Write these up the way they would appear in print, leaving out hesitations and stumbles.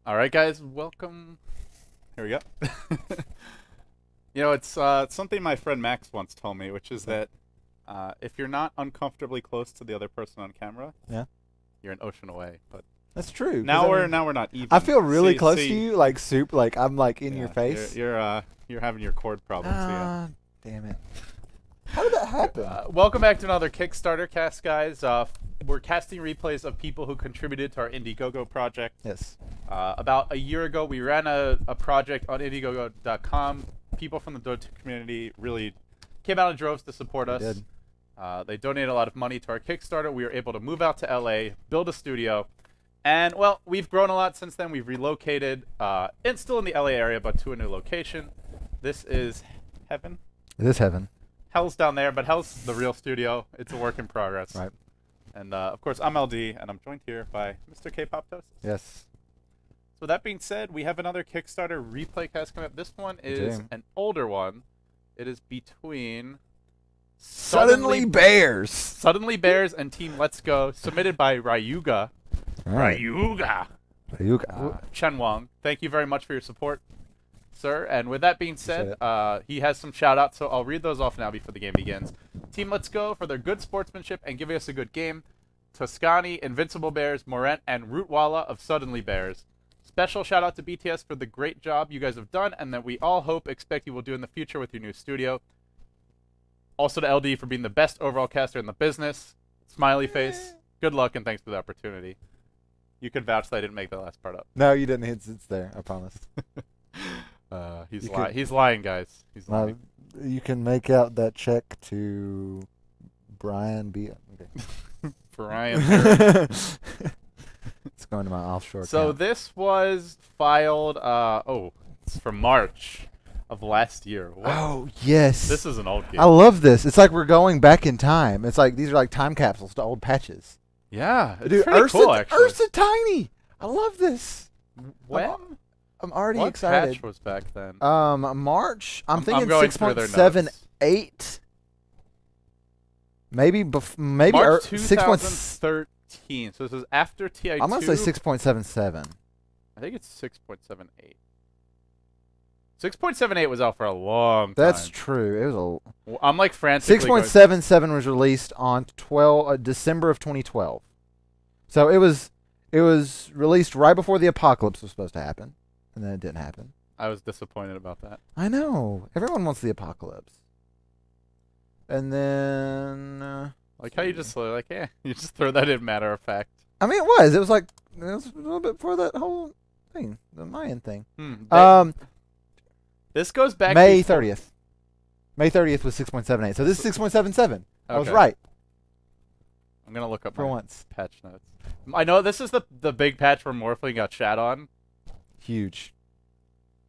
All right, guys, welcome. Here we go. It's something my friend Max once told me, which is that if you're not uncomfortably close to the other person on camera, yeah, you're an ocean away. But that's true. Now we're not even. I feel really close to you, like soup. Like I'm like in your face. You're having your cord problems. Damn it! How did that happen? Welcome back to another Kickstarter cast, guys. We're casting replays of people who contributed to our Indiegogo project. Yes. About a year ago, we ran a project on Indiegogo.com. People from the Dota community really came out in droves to support us. They did. They donated a lot of money to our Kickstarter. We were able to move out to LA, build a studio, and, well, we've grown a lot since then. We've relocated, and still in the LA area, but to a new location. This is heaven. It is heaven. Hell's down there, but Hell's the real studio. It's a work in progress. Right. And, of course, I'm LD, and I'm joined here by Mr. K-Pop Toast. Yes. So that being said, we have another Kickstarter replay cast coming up. This one is an older one. It is between Suddenly Bears and Team Let's Go, submitted by Ryuuga. Right. Ryuuga. Chen Wang, thank you very much for your support, sir. And with that being said, he has some shout-outs, so I'll read those off now before the game begins. Team Let's Go for their good sportsmanship and giving us a good game. Toscani, Invincible Bears, Morent, and Rootwalla of Suddenly Bears. Special shout out to BTS for the great job you guys have done and that we all expect you will do in the future with your new studio. Also to LD for being the best overall caster in the business. Smiley face. Good luck and thanks for the opportunity. You can vouch that I didn't make that last part up. No, you didn't. It's there. I promise. He's lying, guys. He's lying. You can make out that check to Brian B. Okay. Brian. It's going to my offshore So account. this was filed, it's from March of last year. What? Oh, yes. This is an old game. I love this. It's like we're going back in time. It's like these are like time capsules to old patches. Yeah, it's Dude, pretty cool, actually. Ursa Tiny. I love this. When? I'm already what excited. patch was back then? March. I'm thinking going through their 6.78. Maybe March 6.13. So this is after TI2. I'm gonna say 6.77. I think it's 6.78. 6.78 was out for a long time. That's true. It was I'm like frantically 6.77 was released on December of 2012. So it was released right before the apocalypse was supposed to happen, and then it didn't happen. I was disappointed about that. I know. Everyone wants the apocalypse. And then like how you just you just throw that in matter of fact. I mean, it was a little bit before that whole thing, the Mayan thing. This goes back May 30th. May 30th was 6.78. So this is 6.77. I was right. I'm going to look up for my once. Patch notes. I know this is the big patch where Morphling got shat on. Huge.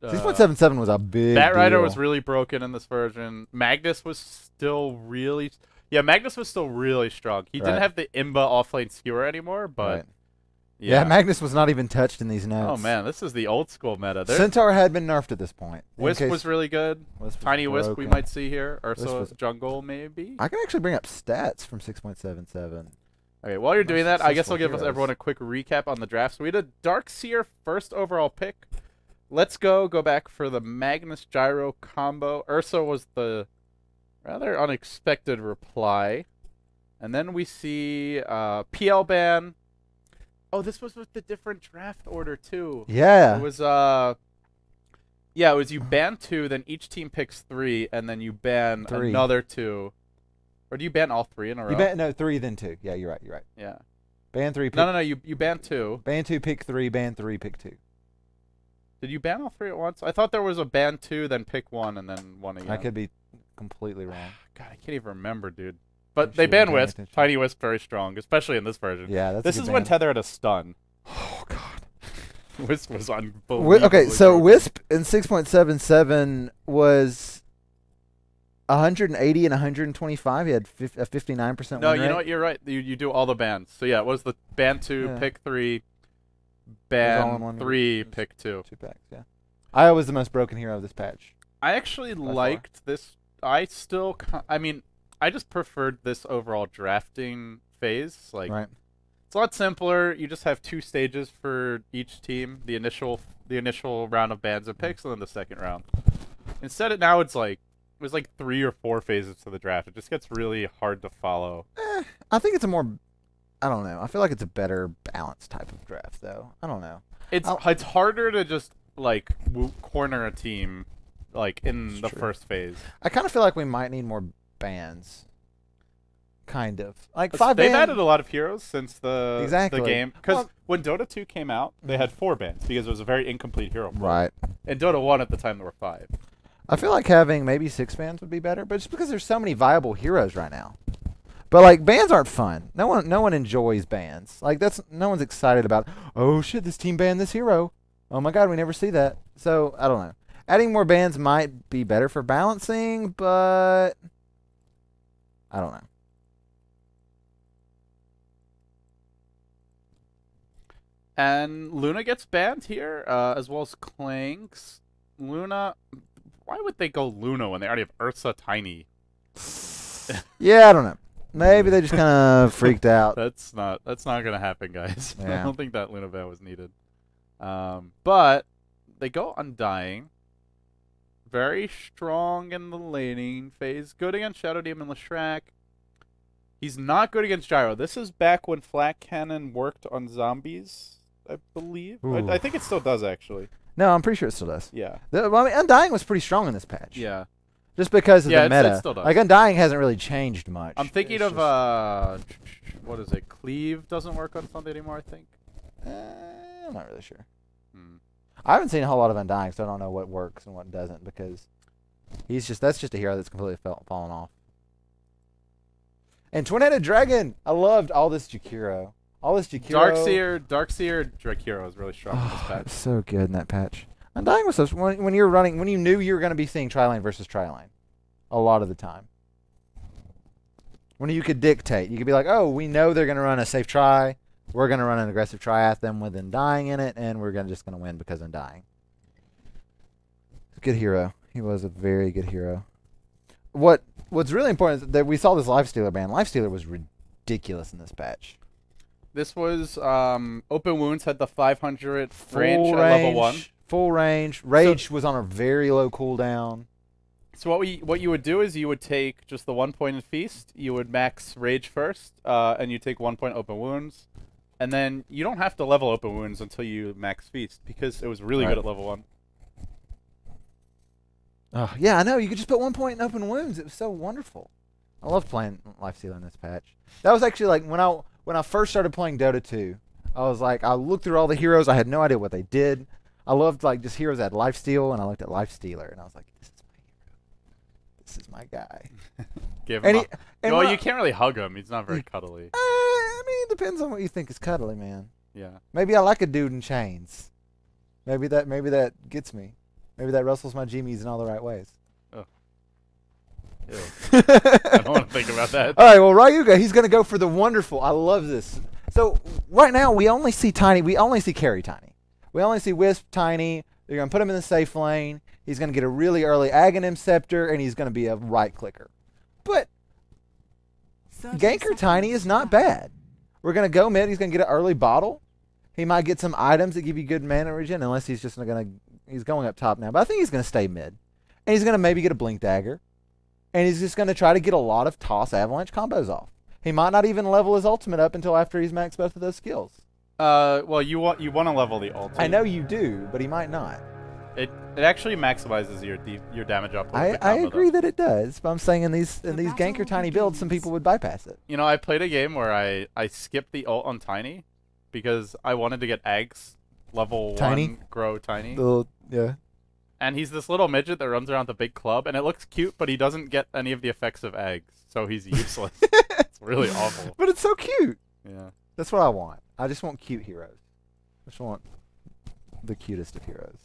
6.77 was a big Batrider deal. was really broken in this version. Magnus was still really... Yeah, Magnus was still really strong. He didn't have the Imba offlane skewer anymore, but... Yeah, Magnus was not even touched in these notes. Oh, man, this is the old school meta. Centaur had been nerfed at this point. Wisp was really good. Tiny Wisp we might see here. Ursa Jungle, maybe. I can actually bring up stats from 6.77. Okay, while you're doing that, I guess I'll give everyone a quick recap on the draft. So we had a Darkseer first overall pick. Let's go back for the Magnus Gyro combo. Ursa was the rather unexpected reply. And then we see PL ban. Oh, this was with the different draft order too. Yeah. It was it was you ban 2, then each team picks 3, and then you ban 3. Another 2. Or do you ban all 3 in a row? You ban 3 then 2. Yeah, you're right. Yeah. Ban 3. Pick, no, you ban 2. Ban 2, pick 3. Ban 3, pick 2. Did you ban all 3 at once? I thought there was a ban 2, then pick 1, and then 1 again. I could be completely wrong. God, I can't even remember, dude. But they ban Wisp. Tiny Wisp very strong, especially in this version. Yeah, that's This is when Tether had a stun. Oh, God. Wisp was unbelievable. Okay, so Wisp in 6.77 was 180 and 125. He had a 59% No, win you rate. know what? You're right. You do all the bans. So, yeah, it was the ban 2, pick 3, ban 3, pick 2. 2 packs, yeah. I was the most broken hero of this patch. I actually liked this. I just preferred this overall drafting phase. Like, It's a lot simpler. You just have 2 stages for each team. The initial round of bans and picks, and then the second round. Instead, now it's like it was like 3 or 4 phases to the draft. It just gets really hard to follow. I think it's a more, I don't know. I feel like it's a better balanced type of draft, though. I don't know. It's harder to just like corner a team like in the first phase. I kind of feel like we might need more bans. Kind of like 5 They've bans. added a lot of heroes since the game, because when Dota 2 came out, they had 4 bans because it was a very incomplete hero pool. Right. And Dota 1 at the time there were 5. I feel like having maybe 6 bans would be better, but just because there's so many viable heroes right now. But like bans aren't fun. No one enjoys bans. Like no one's excited about, oh shit, this team banned this hero. Oh my god, we never see that. So I don't know. Adding more bans might be better for balancing, but I don't know. And Luna gets banned here, as well as Clanks. Luna, why would they go Luna when they already have Ursa Tiny? Yeah, I don't know. Maybe they just kind of freaked out. That's not gonna happen, guys. Yeah. I don't think that Luna ban was needed. But they go Undying. Very strong in the laning phase. Good against Shadow Demon Leshrac. He's not good against Gyro. This is back when Flat Cannon worked on zombies, I believe. I think it still does, actually. No, I'm pretty sure it still does. Yeah. Well, I mean, Undying was pretty strong in this patch. Yeah. Just because of the meta. It still does. Like, Undying hasn't really changed much. I'm thinking of, what is it? Cleave doesn't work on Sunday anymore, I think. I'm not really sure. I haven't seen a whole lot of Undying, so I don't know what works and what doesn't, because that's just a hero that's completely fallen off. And Twin-Headed Dragon! I loved all this Jakiro. Darkseer Drakiro is really strong in this patch. So good in that patch. Undying was so when you were running, when you knew you were going to be seeing tri-lane versus tri-lane, a lot of the time. When you could dictate, you could be like, oh, we know they're going to run a safe try. We're going to run an aggressive try at them with Undying in it, and we're just going to win because Undying. Good hero. He was a very good hero. What's really important is that we saw this Lifestealer ban. Lifestealer was ridiculous in this patch. This was Open Wounds had the 500 range at level 1. Full range. Rage was on a very low cooldown. So what you would do is you would take just the 1 point in Feast. You would max Rage first, and you take 1 point Open Wounds. And then you don't have to level Open Wounds until you max Feast, because it was really good at level 1. Yeah, I know. You could just put 1 point in Open Wounds. It was so wonderful. I love playing Lifestealer in this patch. That was actually like when I first started playing Dota 2. I was like, I looked through all the heroes. I had no idea what they did. I loved like just heroes that had Lifesteal, and I looked at Lifestealer, and I was like, this is my hero. This is my guy. Give him well, you can't really hug him. He's not very cuddly. I mean, it depends on what you think is cuddly, man. Yeah. Maybe I like a dude in chains. Maybe that gets me. Maybe that rustles my G's in all the right ways. Oh. Ew. I don't want to think about that. All right, well, Ryuuga, he's going to go for the wonderful. I love this. So, right now, we only see Tiny. We only see Carry Tiny. We only see Wisp Tiny. They're going to put him in the safe lane. He's going to get a really early Aghanim Scepter, and he's going to be a right clicker. But Ganker Tiny is not bad. We're going to go mid. He's going to get an early bottle. He might get some items that give you good mana regen, unless he's just going to... He's going up top now, but I think he's going to stay mid. And he's going to maybe get a Blink Dagger. And he's just going to try to get a lot of Toss Avalanche combos off. He might not even level his ultimate up until after he's maxed both of those skills. Well, you want to level the ultimate. I know you do, but he might not. It actually maximizes your damage up. I agree that it does, but I'm saying in these Ganker Tiny builds, some people would bypass it. You know, I played a game where I skipped the ult on Tiny because I wanted to get Eggs level 1 grow Tiny. Yeah. And he's this little midget that runs around the big club, and it looks cute, but he doesn't get any of the effects of eggs, so he's useless. It's really awful. But it's so cute. Yeah. That's what I want. I just want cute heroes. I just want the cutest of heroes.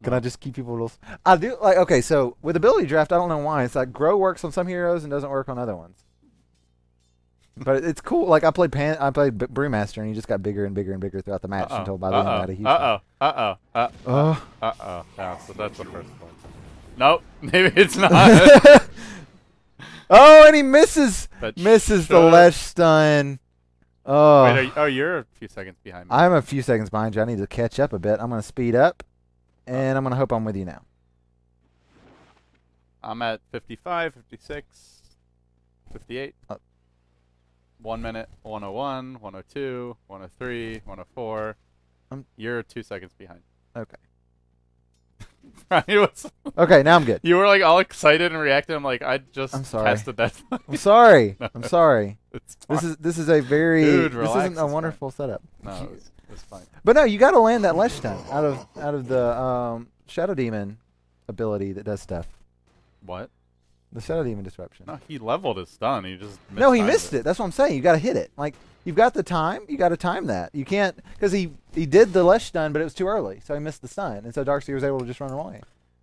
Can I just keep people rules? I do like okay, so with ability draft, I don't know why. It's like grow works on some heroes and doesn't work on other ones. But it's cool. Like I played Brewmaster, and he just got bigger and bigger and bigger throughout the match until by the end I had a huge. That's the first one. Nope, maybe it's not. Oh, and he misses the Lesh stun. Oh. Wait, you're a few seconds behind me. I'm a few seconds behind you. I need to catch up a bit. I'm going to speed up, and I'm going to hope I'm with you now. I'm at 55, 56, 58. 1 minute, 101, 102, 103, 104. You're 2 seconds behind. Okay. Okay, now I'm good. You were like all excited and reacting. I'm like, I just tested that. I'm sorry. No, I'm sorry. This is a very this isn't a wonderful setup. No, it's fine. But no, you got to land that Lesh Stun out of the Shadow Demon ability that does stuff. What? The Shadow Demon disruption. No, he leveled his stun. He just no, he missed it. That's what I'm saying. You got to hit it. Like you've got the time. You got to time that. You can't because he did the Lesh Stun, but it was too early, so he missed the stun, and so Darkseer was able to just run away.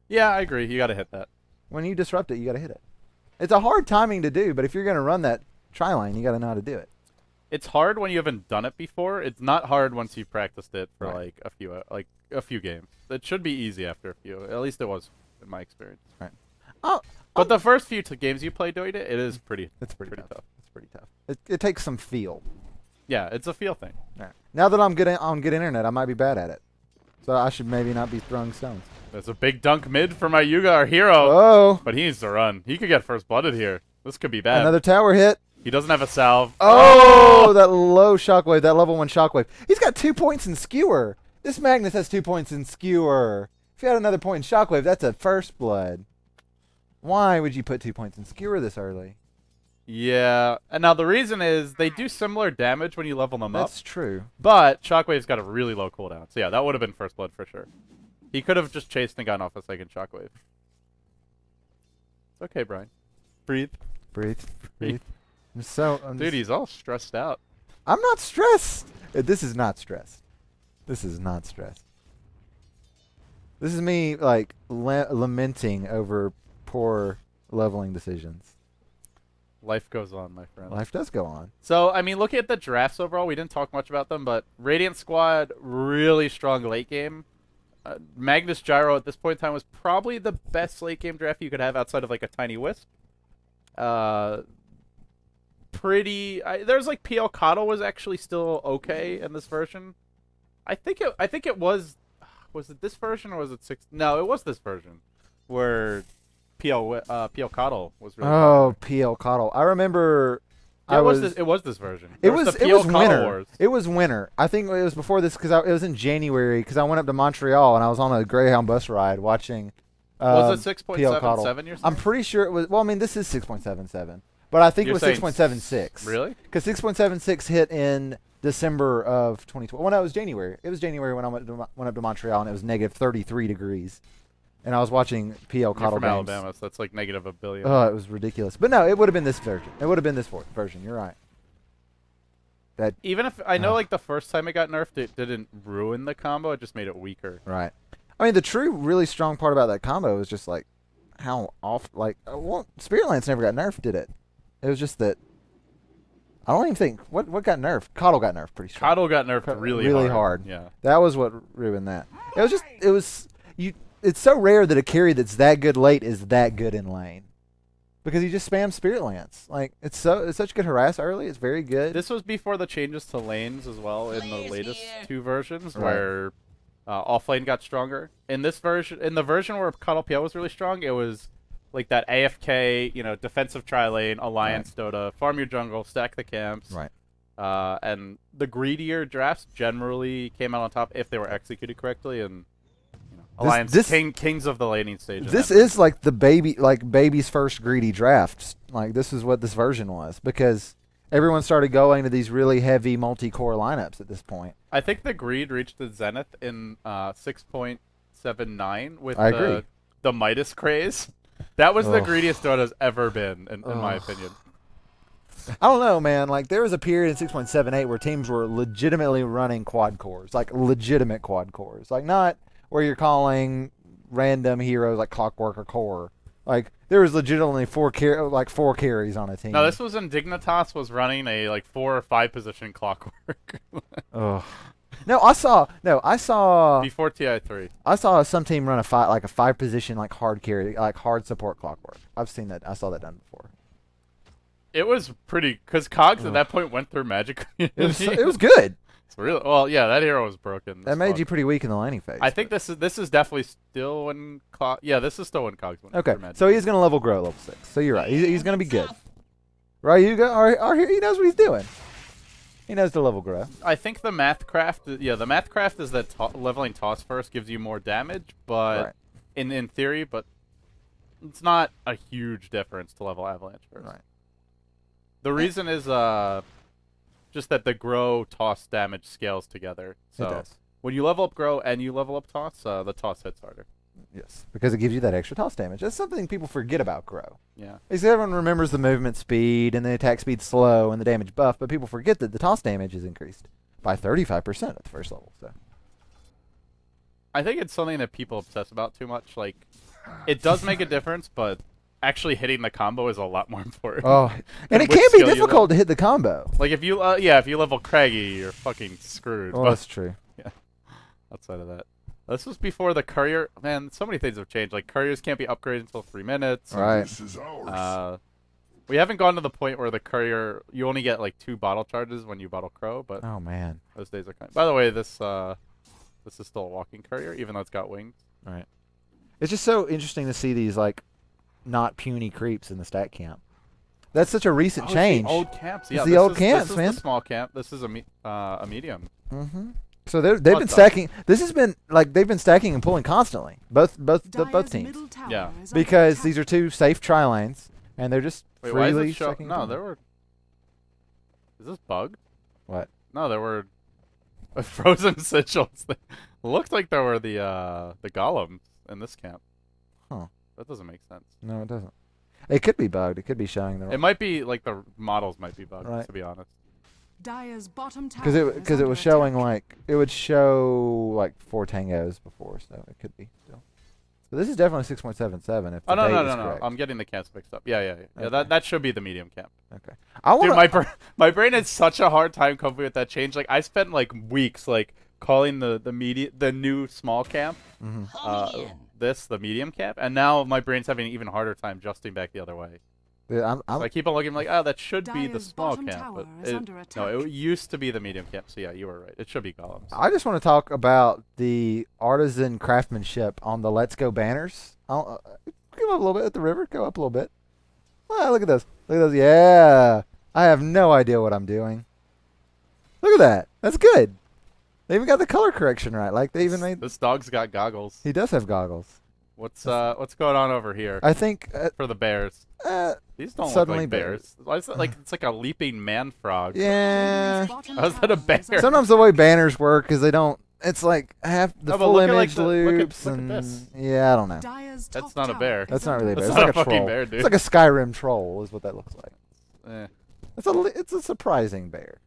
Yeah, I agree. You got to hit that. When you disrupt it, you got to hit it. It's a hard timing to do, but if you're going to run that tri-line, you got to know how to do it. It's hard when you haven't done it before. It's not hard once you've practiced it for like a few games. It should be easy after a few. At least it was in my experience. Right. But the first few games you play doing it, it is pretty. It's pretty tough. It's pretty tough. It takes some feel. Yeah, it's a feel thing. Right. Now that I'm good on good internet, I might be bad at it. So I should maybe not be throwing stones. There's a big dunk mid for my Ryuuga, our hero. Oh. But he needs to run. He could get first blooded here. This could be bad. Another tower hit. He doesn't have a salve. Oh, that low shockwave, that level 1 shockwave. He's got 2 points in skewer. This Magnus has 2 points in skewer. If you had another point in shockwave, that's a first blood. Why would you put 2 points in skewer this early? Yeah, and now the reason is they do similar damage when you level them up. That's true. But Shockwave's got a really low cooldown. So yeah, that would have been first blood for sure. He could have just chased and gotten off a second Shockwave. It's okay, Brian. Breathe. Breathe. Breathe. Dude, he's all stressed out. I'm not stressed. This is not stress. This is not stress. This is me, like, lamenting over poor leveling decisions. Life goes on, my friend. Life does go on. So, I mean, looking at the drafts overall, we didn't talk much about them, but Radiant Squad, really strong late game. Magnus Gyro at this point in time was probably the best late game draft you could have outside of, like, a Tiny Wisp. There's like PL Coddle was actually still okay in this version. I think it was it this version or was it 6? No, it was this version where PL Coddle was really popular. PL Coddle. I remember it was this version. It was winter. Wars. It was winter. I think it was before this because it was in January because I went up to Montreal and I was on a Greyhound bus ride watching was it 6.77 you're saying? I'm pretty sure it was. Well, I mean, this is 6.77. But I think it was 6.76. Really? Because 6.76 hit in December of 2012. Well, no, it was January. It was January when I went up to Montreal, and it was negative 33 degrees. And I was watching PL Coddle from games. Alabama, so that's like negative a billion. Oh, it was ridiculous. But no, it would have been this version. It would have been this version. You're right. That even if I know, like the first time it got nerfed, it didn't ruin the combo. It just made it weaker. Right. I mean, the true, really strong part about that combo is just like how off. Like, well, Spirit Lance never got nerfed, did it? It was just that. I don't even think what got nerfed. Coddle got nerfed pretty strong. Coddle got nerfed really hard. Yeah. That was what ruined that. It's so rare that a carry that's that good late is that good in lane. Because you just spam Spirit Lance. Like it's such good harass early, it's very good. This was before the changes to lanes as well in the latest two versions where off lane got stronger. In this version, in the version where Coddle PL was really strong, it was like that AFK, defensive tri-lane, alliance Dota, farm your jungle, stack the camps. Right. And the greedier drafts generally came out on top if they were executed correctly, and alliance kings of the laning stage. This is like the baby's first greedy draft. Like this is what this version was because everyone started going to these really heavy multi-core lineups at this point. I think the greed reached the zenith in 6.79 with the Midas craze. That was the greediest Dota's ever been, in my opinion. I don't know, man. Like, there was a period in 6.78 where teams were legitimately running quad cores. Like, legitimate quad cores. Like, not where you're calling random heroes like Clockwork or Core. Like, there was legitimately four carries on a team. No, this was when Dignitas was running a, 4 or 5 position Clockwork. Ugh. No, I saw before TI3. I saw some team run a 5 position hard carry, hard support Clockwork. I've seen that. I saw that done before. It was pretty, because Cogs at that point went through Magic. It was good. It's really, well, yeah, that hero was broken. That made you pretty weak in the laning phase. I think this is definitely still when yeah, this is still when Cogs went through Magic. So he's gonna level grow level 6. So you're right. He's gonna be good. Ryuuga, our he knows what he's doing. He knows the level grow. I think the Mathcraft, the Mathcraft is that leveling toss first gives you more damage, but in theory, but it's not a huge difference to level Avalanche first. Right. The reason is just that the grow toss damage scales together. So it does. When you level up grow and you level up toss, the toss hits harder. Yes, because it gives you that extra toss damage. That's something people forget about grow. Yeah. Because everyone remembers the movement speed and the attack speed slow and the damage buff, but people forget that the toss damage is increased by 35% at the first level. So I think it's something that people obsess about too much. Like, it does make a difference, but actually hitting the combo is a lot more important. Oh, and it can be difficult to hit the combo. Like if you if you level Craggy, you're fucking screwed. Well, that's true. Yeah. Outside of that. This was before the courier. Man, so many things have changed. Like, couriers can't be upgraded until 3 minutes. Right. This is ours. We haven't gone to the point where the courier, you only get like 2 bottle charges when you bottle Crow, but oh man, those days are coming. By the way, this is still a walking courier, even though it's got wings. Right. It's just so interesting to see these like not puny creeps in the stat camp. That's such a recent change. The old camps. Yeah, it's the old camps, man. This is the small camp. This is a medium. Mm-hmm. So they've been stacking. This has been like they've been stacking and pulling constantly. Both teams. Yeah. Because these are 2 safe tri lanes, and they're just Wait, freely why is it stacking. No, there were. Is this bugged? What? No, there were frozen sigils. Looked like there were the golems in this camp. Huh. That doesn't make sense. No, it doesn't. It could be bugged. It could be showing the. It might be like the models might be bugged. Right. To be honest. Because it was showing like it would show like 4 tangos before, so it could be still. So this is definitely 6.77. If Oh the no! I'm getting the camps mixed up. Yeah. Okay. That should be the medium camp. Okay. I want. Dude, my brain had such a hard time coping with that change. Like I spent like weeks like calling the new small camp, the medium camp, and now my brain's having an even harder time adjusting back the other way. Yeah, so I keep on looking like, oh, that should be the small camp, but it used to be the medium camp. So yeah, you were right. It should be golems. I just want to talk about the artisan craftsmanship on the Let's Go banners. Go up a little bit at the river. Go up a little bit. Wow, look at those. Look at those. Yeah. I have no idea what I'm doing. Look at that. That's good. They even got the color correction right. Like they even made. This dog's got goggles. He does have goggles. What's going on over here? I think for the bears. These don't look like bears. Why is it like it's like a leaping man frog? Yeah. How's that a bear? Sometimes the way banners work is they don't. It's like half the full image Look loops at and this. yeah, I don't know. That's not a bear. That's not really a bear. That's It's not like a fucking troll. bear, dude. It's like a Skyrim troll is what that looks like. Eh. It's a surprising bear.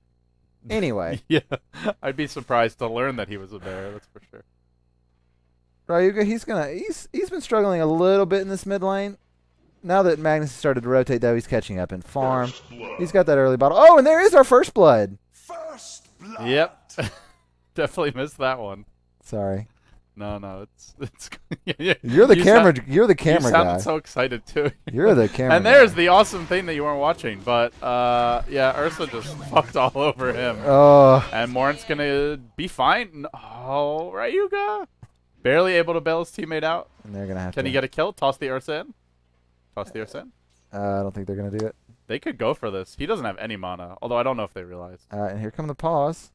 Anyway. Yeah, I'd be surprised to learn that he was a bear. That's for sure. Ryuuga, he's been struggling a little bit in this mid lane. Now that Magnus has started to rotate, though, he's catching up in farm. He's got that early bottle. Oh, and there is our first blood. First blood. Yep. Definitely missed that one. Sorry. No, it's. You're the camera. You're the camera you guy. sounded so excited too. You're the camera. And there's the awesome thing that you weren't watching, but yeah, Ursa just fucked all over him. Oh. And Morin's gonna be fine. Oh, Ryuuga. Barely able to bail his teammate out. And they're gonna have Can to. he get a kill? Toss the Ursa in. Toss the Ursa in. I don't think they're gonna do it. They could go for this. He doesn't have any mana, although I don't know if they realize. And here come the pause.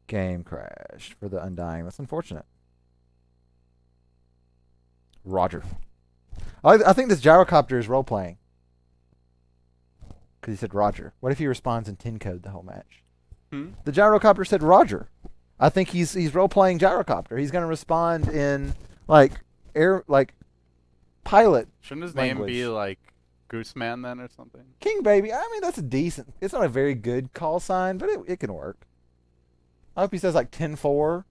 Game crashed for the Undying. That's unfortunate. Roger. I think this gyrocopter is role-playing. Because he said Roger. What if he responds in 10 code the whole match? The gyrocopter said Roger. I think he's role-playing gyrocopter. He's going to respond in, like, pilot Shouldn't his language. name be, like, Gooseman then or something? King Baby. I mean, that's a decent. It's not a very good call sign, but it can work. I hope he says like 10-4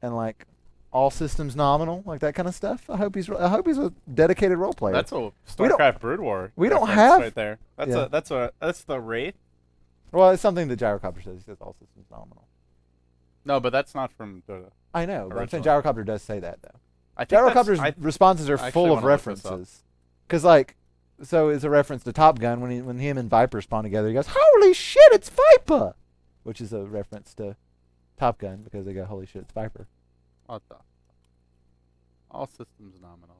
and like all systems nominal, like that kind of stuff. I hope he's a dedicated role player. That's a StarCraft Brood War. We don't have right there. That's the Wraith. Well, it's something the gyrocopter says. He says all systems nominal. No, but that's not from the. I know, but I'm saying gyrocopter does say that though. I think Gyrocopter's responses are full of references. Because like So it's a reference to Top Gun when him and Viper spawn together. He goes, "Holy shit, it's Viper," which is a reference to Top Gun because they go, "Holy shit, it's Viper." What the? All systems nominal.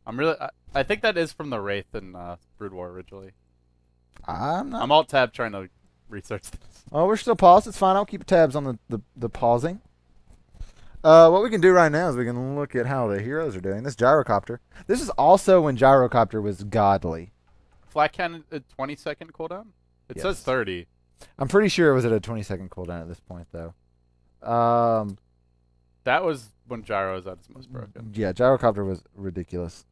I'm really. I think that is from the Wraith and Brood War originally. I'm alt tab trying to research this. Oh, we're still paused. It's fine. I'll keep tabs on the pausing. What we can do right now is we can look at how the heroes are doing. This gyrocopter. This is also when gyrocopter was godly. Flat cannon at 20-second cooldown? It says 30. I'm pretty sure it was at a 20-second cooldown at this point, though. That was when gyro was at its most broken. Yeah, gyrocopter was ridiculous.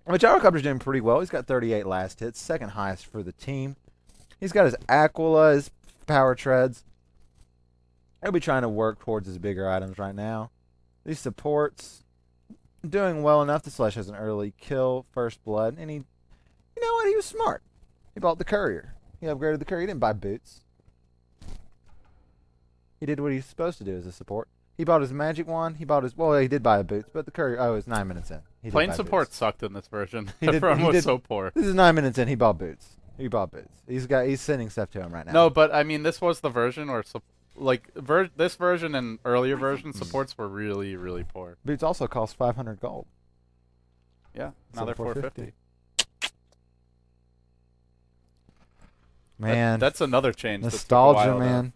But gyrocopter's doing pretty well. He's got 38 last hits, second highest for the team. He's got his Aquila, his power treads. He'll be trying to work towards his bigger items right now. These supports doing well enough. The Slash has an early kill, first blood, and you know what? He was smart. He bought the courier. He upgraded the courier. He didn't buy boots. He did what he's supposed to do as a support. He bought his magic wand. He bought his he did buy a boots, but the courier. Oh, it's 9 minutes in. Plain support sucked in this version. He did, Everyone was so poor. This is 9 minutes in. He bought boots. He bought boots. He's sending stuff to him right now. No, but I mean, this was the version where this version and earlier version supports were really, really poor. Boots also cost 500 gold. Yeah, now they're 450. Man, that's another change. Nostalgia, man.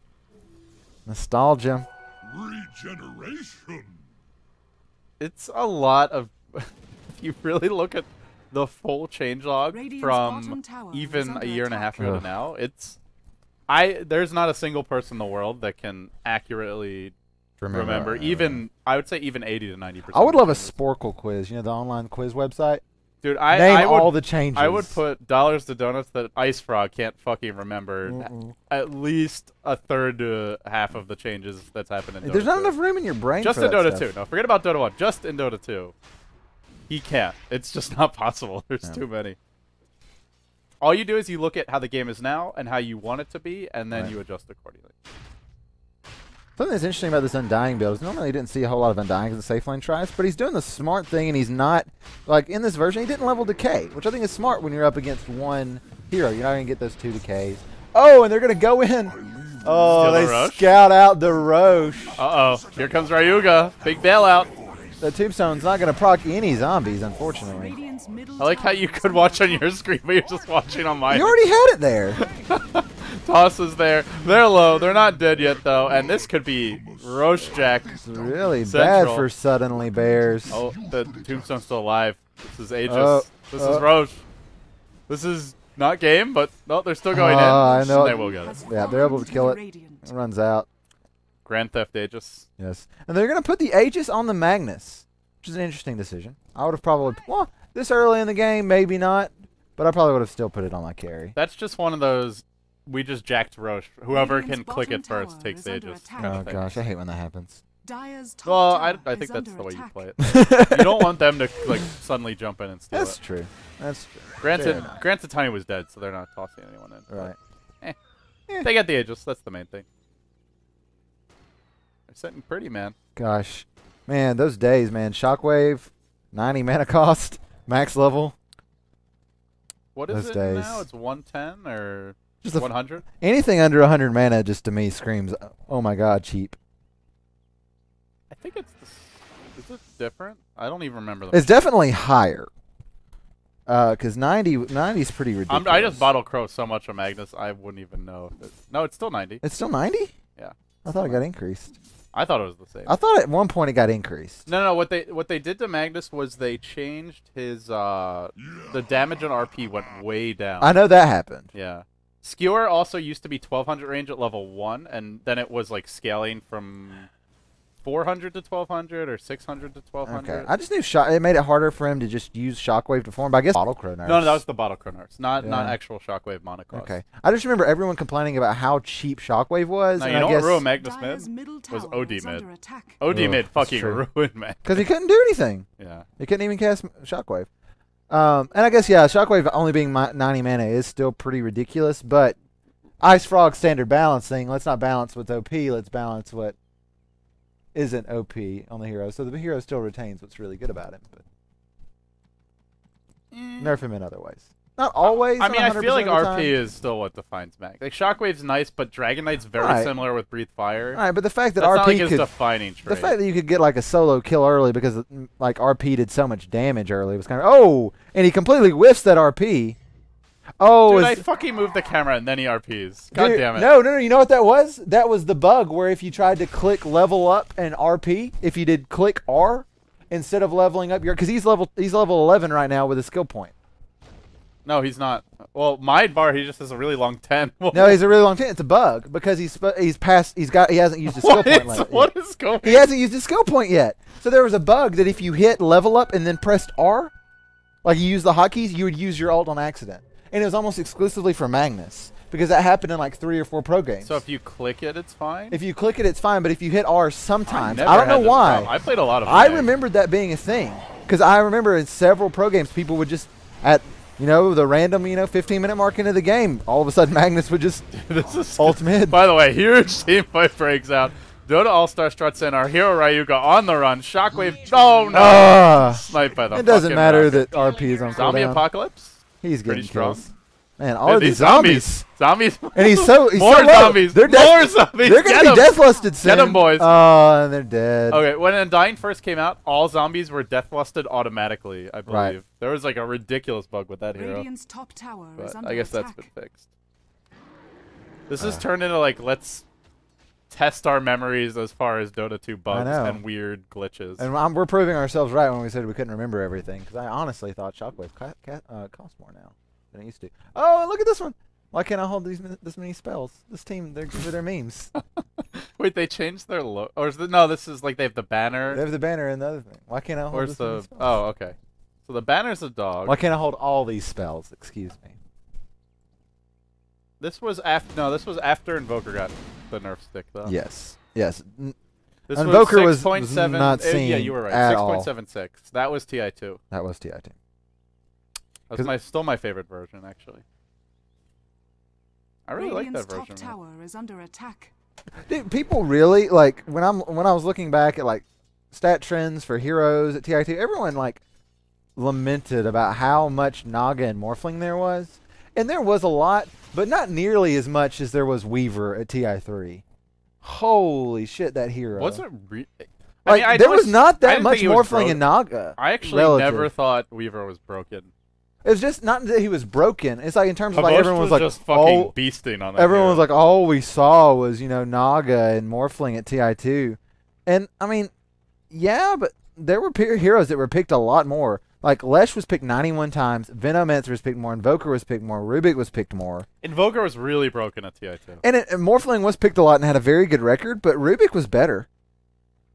Nostalgia. Regeneration. It's a lot of. If you really look at the full changelog from even a year and a half ago to now, there's not a single person in the world that can accurately remember even I would say even 80 to 90%. I would love a Sporkle quiz. You know, the online quiz website. Dude, I would all the changes. I would put dollars to donuts that Ice Frog can't fucking remember at least a third to half of the changes that's happened in Dota 2. There's not enough room in your brain just for in Dota stuff. 2. No, forget about Dota 1. Just in Dota 2. He can't. It's just not possible. There's too many. All you do is you look at how the game is now and how you want it to be, and then you adjust accordingly. Something that's interesting about this Undying build is normally you didn't see a whole lot of Undyings in safe lane tries, but he's doing the smart thing, and he's not, like in this version, he didn't level Decay, which I think is smart when you're up against one hero. You're not going to get those 2 Decays. Oh, and they're going to go in. Oh, they scout out the Roche. Uh-oh. Here comes Ryuuga. Big bailout. The Tombstone's not going to proc any zombies, unfortunately. I like how you could watch on your screen, but you're just watching on mine. You already had it there. Toss is there. They're low. They're not dead yet, though. And this could be Roche Jack. It's really bad for Suddenly Bears. Oh, the Tombstone's still alive. This is Aegis. This is Roche. This is not game, but no, they're still going in. I know. They will get it. Yeah, they're able to kill it. It runs out. Grand Theft Aegis. Yes. And they're going to put the Aegis on the Magnus, which is an interesting decision. I would have probably, this early in the game, maybe not, but I probably would have still put it on my carry. That's just one of those, we just jacked Roche. Whoever can click it first takes Aegis. Oh, gosh, I hate when that happens. Well, I think that's the way you play it. You don't want them to like suddenly jump in and steal That's it. True. That's true. Granted, Tiny was dead, so they're not tossing anyone in. Right. They get the Aegis. That's the main thing. They're sitting pretty, man. Gosh. Man, those days, man. Shockwave, 90 mana cost, max level. What is it now? It's 110 or just 100? Anything under 100 mana just to me screams, oh my god, cheap. I think it's... Is it different? I don't even remember. It's definitely higher. Because 90 is pretty ridiculous. I just bottle crow so much on Magnus, I wouldn't even know if it's... No, it's still 90. It's still 90? Yeah. I thought it got increased. I thought it was the same. I thought at one point it got increased. No. What they did to Magnus was they changed his the damage on RP went way down. I know that happened. Yeah. Skewer also used to be 1200 range at level 1, and then it was like scaling from 400 to 1200 or 600 to 1200. Okay. I just knew it made it harder for him to just use Shockwave to form, but I guess Bottle Crow nerfs. No, that was the Bottle Crow nerfs, not actual Shockwave monocost. Okay. I just remember everyone complaining about how cheap Shockwave was. No, and you know I guess what ruined Magnus mid? Was OD mid. OD mid fucking ruined Magnus. Because he couldn't do anything. Yeah. He couldn't even cast Shockwave. And I guess, yeah, Shockwave only being 90 mana is still pretty ridiculous, but Ice Frog standard balancing, let's not balance what's OP, let's balance what isn't OP on the hero. So the hero still retains what's really good about him. But Nerf him in other ways. Not always. I mean, I feel like RP time. is still what defines Mag. Like Shockwave's nice, but Dragon Knight's very similar with Breathe Fire. All right, but the fact that That's RP not like his could defining trait. the fact that you could get like a solo kill early because like RP did so much damage early was kind of and he completely whiffs that RP. Oh, dude, I fucking moved the camera and then he RPs. God damn it. No. You know what that was? That was the bug where if you tried to click level up and RP, if you did click R instead of leveling up your, because he's level 11 right now with a skill point. No, he's not. Well, my bar, he just has a really long 10. No, he's a really long 10. It's a bug because he hasn't used his skill point yet. What is going on? He hasn't used his skill point yet. So there was a bug that if you hit level up and then pressed R, like you use the hotkeys, you would use your ult on accident. And it was almost exclusively for Magnus because that happened in like 3 or 4 pro games. So if you click it, it's fine? If you click it, it's fine. But if you hit R sometimes, I don't know why. I played a lot of I remembered that being a thing because I remember in several pro games, people would just the random, 15-minute mark into the game, all of a sudden Magnus would just ult mid. By the way, huge team fight breaks out. Dota All-Star struts in. Our hero Ryuuga on the run. Shockwave. Oh, no. Sniped by the It doesn't matter rocket. that RP is on Zombie cooldown. Apocalypse? He's getting pretty strong. kills. Man, all of these zombies. Zombies. And he's so more so zombies. They're more zombies. They're going to be death lusted soon. Get them, boys. Oh, and they're dead. Okay, when Undying first came out, all zombies were death lusted automatically, I believe. Right. There was like a ridiculous bug with that hero. Radiant's top tower is under I guess that's attack. been fixed. This has turned into like, let's test our memories as far as Dota 2 bugs and weird glitches. And we're proving ourselves right when we said we couldn't remember everything, because I honestly thought Shockwave costs more now than it used to. Oh, and look at this one. Why can't I hold this many spells? This team, they're good for their memes. Wait, they changed their logo? Or is no, this is like they have the banner. They have the banner and the other thing. Why can't I hold this many spells? Oh, okay. So the banner's a dog. Why can't I hold all these spells? Excuse me. This was after. No, this was after Invoker got the nerf stick, though. Yes. This Invoker was 6.7. not seen yeah, you were right. at 6.76. That was TI2. That was TI2. That's still my favorite version, actually. I really like that Radiant's version. top tower is under attack. Dude, people really like when I was looking back at like stat trends for heroes at TI2, everyone like lamented about how much Naga and Morphling there was. And there was a lot, but not nearly as much as there was Weaver at TI3. Holy shit, that hero. Was it like, there was not that much Morphling and Naga. I actually never thought Weaver was broken. It was just not that he was broken. It's like in terms of like everyone was like just fucking beasting on that. Everyone was like, all we saw was, Naga and Morphling at TI2. And I mean, yeah, but there were heroes that were picked a lot more. Like Lesh was picked 91 times, Venomancer was picked more, Invoker was picked more, Rubik was picked more. Invoker was really broken at TI2. And Morphling was picked a lot and had a very good record, but Rubik was better.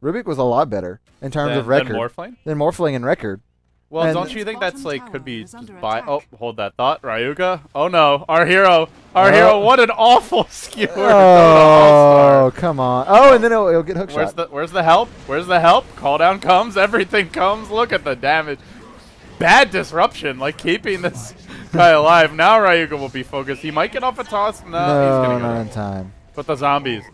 Rubik was a lot better in terms of record. Than Morphling and record. Well, and don't you think that's like could be just by? Oh, hold that thought, Ryuuga. Oh no, our hero, what an awful skewer! Oh, come on! Oh, and then he'll get hookshot. Where's the help? Where's the help? Call down comes, everything comes. Look at the damage. Bad disruption, like keeping this guy alive. Now Ryuuga will be focused. He might get off a toss. No, he's gonna not in time. But the zombies.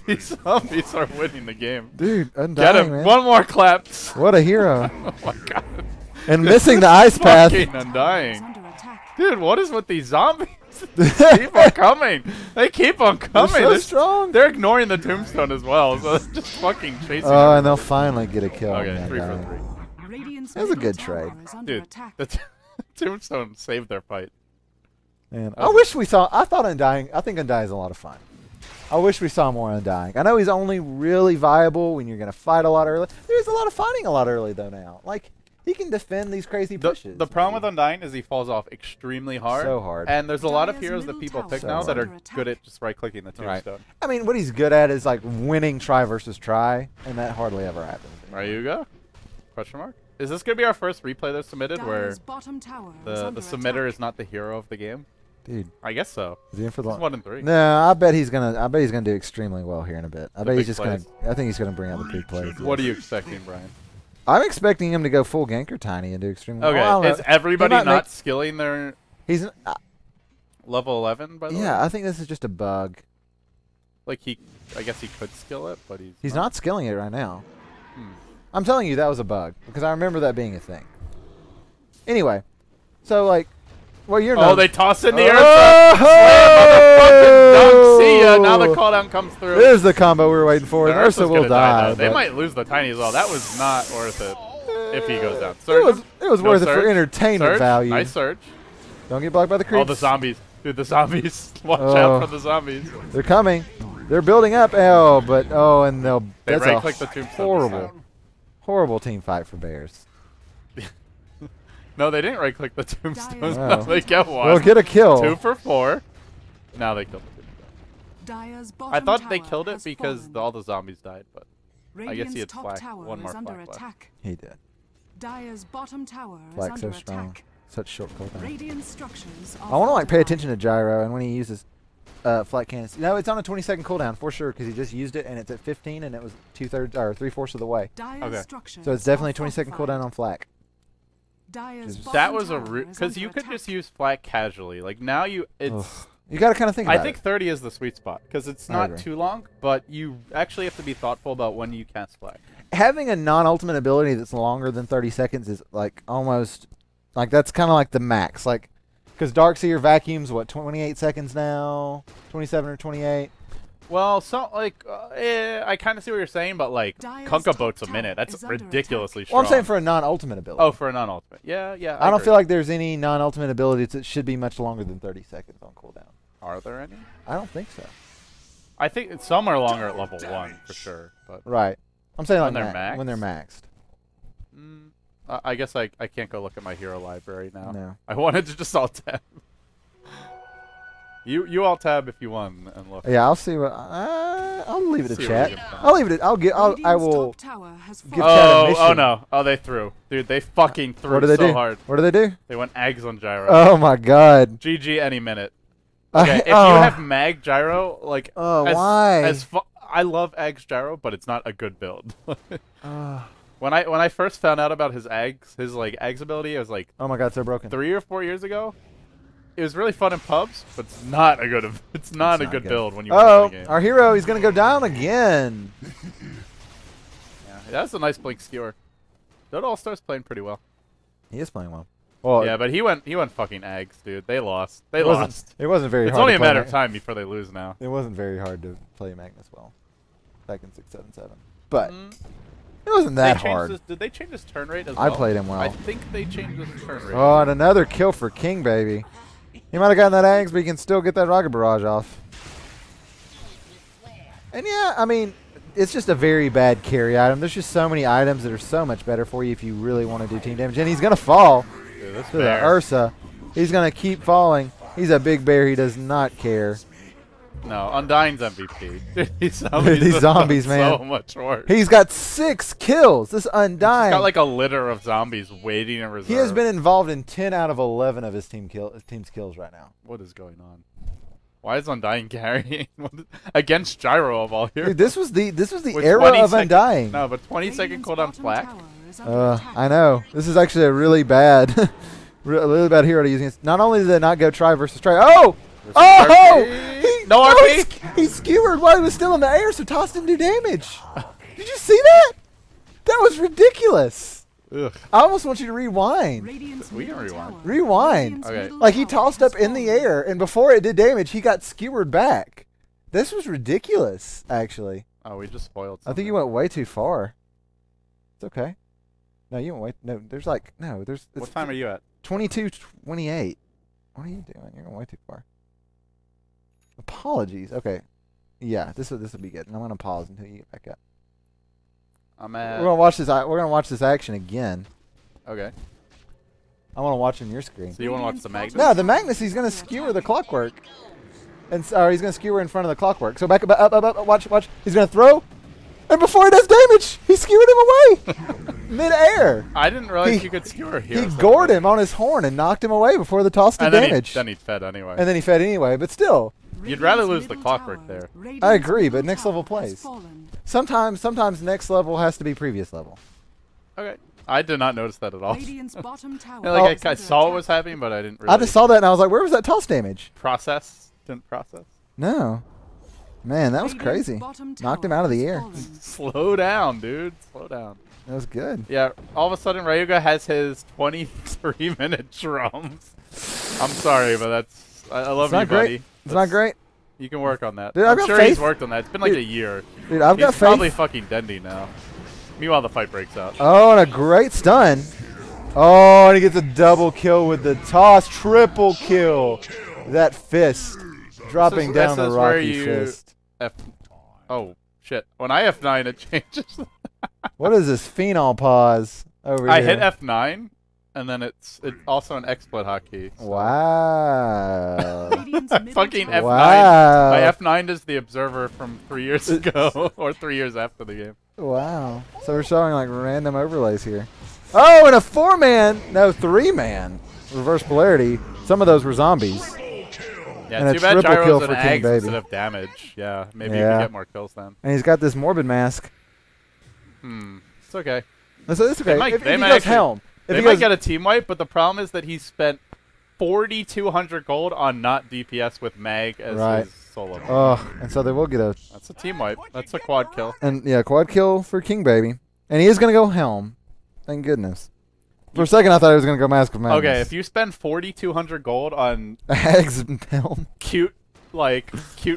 These zombies are winning the game. Dude, Undying, get him! Man. One more clap. What a hero! Oh my god. And missing the ice path. Undying. Dude, what is with these zombies? They keep on coming. They keep on coming. They're so strong. They're ignoring the tombstone as well, so they're just fucking chasing. Oh, and they'll finally get a kill. Okay, 3 for 3. That was a good trade. Dude, the tombstone saved their fight. Man, I wish we saw. I think Undying is a lot of fun. I wish we saw more Undying. I know he's only really viable when you're going to fight a lot early. There's a lot of fighting a lot early, though, now. Like, he can defend these crazy pushes. The problem with Undying is he falls off extremely hard. So hard. And there's a lot of heroes that people pick now that are good at just right-clicking the tombstone. Right. I mean, what he's good at is, like, winning try versus try, and that hardly ever happens. Ryuuga? Question mark? Is this going to be our first replay that's submitted where the submitter is not the hero of the game? Dude, I guess so. Is he in for the 1 and 3? No, I bet he's gonna do extremely well here in a bit. I think he's gonna bring out the big plays. What are you expecting, Brian? I'm expecting him to go full ganker tiny and do extremely well. Okay, is everybody not skilling their? He's level 11 by the way. Yeah, I think this is just a bug. Like I guess he could skill it, but he's not skilling it right now. I'm telling you, that was a bug because I remember that being a thing. Anyway. So like, well, you're Oh, not. they toss in the air. Oh! Slam, motherfucking dunk. See ya. Now the cooldown comes through. There's the combo we were waiting for. And Ursa's Ursa will gonna die. die. They but might lose the tiny as well. That was not worth it. If he goes down. It Surge. was No worth it surge. for entertainment Surge. value. Nice surge. Don't get blocked by the creeps. Oh, the zombies. Dude, the zombies. Watch Oh. out for the zombies. They're coming. They're building up. Oh, but and they'll. They That's right-click a the tombstone this horrible, time. horrible team fight for Bears. No, they didn't right-click the tombstones. Dyer's Wow. No, they get one. We'll get a kill. 2 for 4. Now they killed the tombstone. Dyer's I bottom thought they tower killed it has because fallen. all the zombies died, but I guess he had Radiant's top flak. tower One more is under flak left. attack. He did. Dyer's bottom tower is Flak so under strong. attack. Such short cooldown. Radiant structures are I want to like pay fortified. attention to Gyro and when he uses flat cannons. No, it's on a 20-second cooldown for sure because he just used it and it's at 15 and it was 2/3 or 3/4 of the way. Dyer's Okay. structures So it's definitely are 20-second fortified. cooldown on flak. Dyer's That bottom That was a tower is because you under could attack. just use flak casually. Like now you, it's. Ugh. You got to kind of think I about think it. 30 is the sweet spot because it's I not agree. too long, but you actually have to be thoughtful about when you cast flak. Having a non-ultimate ability that's longer than 30 seconds is like almost like that's kind of like the max. Like because Darkseer vacuums what 28 seconds now, 27 or 28. Well, so like I kind of see what you're saying, but like Dyer's Kunkka top boat's a tower minute. That's is under ridiculously Well, strong. I'm saying for a non-ultimate ability. Oh, for a non-ultimate. Yeah, yeah. I don't agree. feel like there's any non-ultimate abilities that should be much longer than 30 seconds on cooldown. Are there any? I don't think so. I think some are longer at level 1 for sure, but Right. I'm saying When like they're when they're maxed. I guess I can't go look at my hero library now. No. I wanted to just alt tab. You alt tab if you want and look. Yeah, I'll see what. I'll leave it to See what chat. we can find. I'll leave it. I'll get. I Radiant's will. top tower has give fallen. Chat a Oh, oh mission. no. Oh, they threw. Dude, they fucking threw What do they so do? hard. What do they do? They went Ags on Gyro. Oh my God. GG any minute. Okay, if oh. you have Mag Gyro, like Oh, as, why? as I love Ags Gyro, but it's not a good build. Oh. When I first found out about his like Ags ability, it was like Oh my God, so broken. 3 or 4 years ago. It was really fun in pubs, but it's not a good It's a not good good. build when you Oh, win the game. our hero, he's gonna go down again. Yeah, that's a nice blink skewer. Dota All Stars playing pretty well. He is playing well. Well, Yeah, but he went fucking Ags, dude. They lost. They it wasn't, lost. It wasn't very It's hard. only to a play matter of Mag- time before they lose now. It wasn't very hard to play Magnus well back in 6-7-7, but Mm. it wasn't They that changed hard. Did they change his turn rate as I well? played him well. I think they changed his turn rate. Oh, and another kill for King, baby. He might have gotten that Ags, but he can still get that Rocket Barrage off. And yeah, I mean, it's just a very bad carry item. There's just so many items that are so much better for you if you really want to do team damage. And he's going to fall Dude, this to the bear. Ursa. He's going to keep falling. He's a big bear. He does not care. No, Undying's MVP. Dude, these zombies, These have zombies, done man. so much work. He's got 6 kills. This He's Undying. got like a litter of zombies waiting in reserve. He has been involved in 10 out of 11 of his team's kills right now. What is going on? Why is Undying carrying against Gyro of all heroes? Dude, this was the With era 20 of second- Undying. No, but 20-second cooldown flak. I know. This is actually a really bad, really bad hero to use against. Not only did they not go try versus try. Oh! Oh! No RP? He skewered while he was still in the air, so tossed didn't do damage. Did you see that? That was ridiculous. Ugh. I almost want you to rewind. We can rewind. Rewind. Okay. Like he tossed up in the air, and before it did damage, he got skewered back. This was ridiculous, actually. Oh, we just spoiled I something. think you went way too far. It's okay. No, you went way. No, there's like no. There's. What time are you at? 22:28. What are you doing? You're going way too far. Apologies. Okay. Yeah, this will be good. And I'm gonna pause until you get back up. I'm at. We're gonna watch this. We're gonna watch this action again. Okay. I want to watch on your screen. So you want to watch the Magnus? No, the Magnus. He's gonna skewer the clockwork, and or he's gonna skewer in front of the clockwork. So back up. Watch. He's gonna throw, and before he does damage, he skewered him away mid-air. I didn't realize He- you could skewer here. He gored him on his horn and knocked him away before the toss did And then damage. then he fed anyway. And then he fed anyway, but still. You'd rather lose the clockwork there. I agree, but next level plays. Sometimes next level has to be previous level. Okay. I did not notice that at all. Radiant's bottom tower Yeah, like is I under saw what attack. was happening, but I didn't really I just saw that and I was like, where was that toss damage? process. Didn't process. No. Man, that was Radiant's crazy. bottom Knocked him tower out of the has air. fallen. Slow down, dude. Slow down. That was good. Yeah, all of a sudden Ryuuga has his 23-minute drums. I'm sorry, but that's I love you, buddy. It's not great. You can work on that. Dude, I've I'm got sure faith. he's worked on that. It's been like a year. Dude, I've got He's faith. probably fucking Dendy now. Meanwhile, the fight breaks out. Oh, and a great stun. Oh, and he gets a double kill with the toss. Triple kill. That fist. Dropping down the rocky fist. Oh, shit. When I F9, it changes. What is this phenol pause over here? I hit F9, and then it's also an XSplit hotkey. So. Wow. Fucking F9. Wow. My F9 is the observer from 3 years ago, or 3 years after the game. Wow. So we're showing like random overlays here. Oh, and a 4-man, no, 3-man reverse polarity. Some of those were zombies. Yeah, and too a bad triple kill Gyro's for an King eggs Baby. instead of damage. Yeah, maybe you Yeah. can get more kills then. And he's got this morbid mask. It's okay. So it's okay. They might, if they he might goes actually, Helm. If They he might goes, get a team wipe, but the problem is that he spent 4,200 gold on not DPS with Mag as his solo. Oh, and so they will get a... That's a team wipe. That's a quad kill. And yeah, quad kill for King Baby. And he is going to go Helm. Thank goodness. For a second, I thought he was going to go Mask of Madness. Okay, if you spend 4,200 gold on Eggs Helm. cute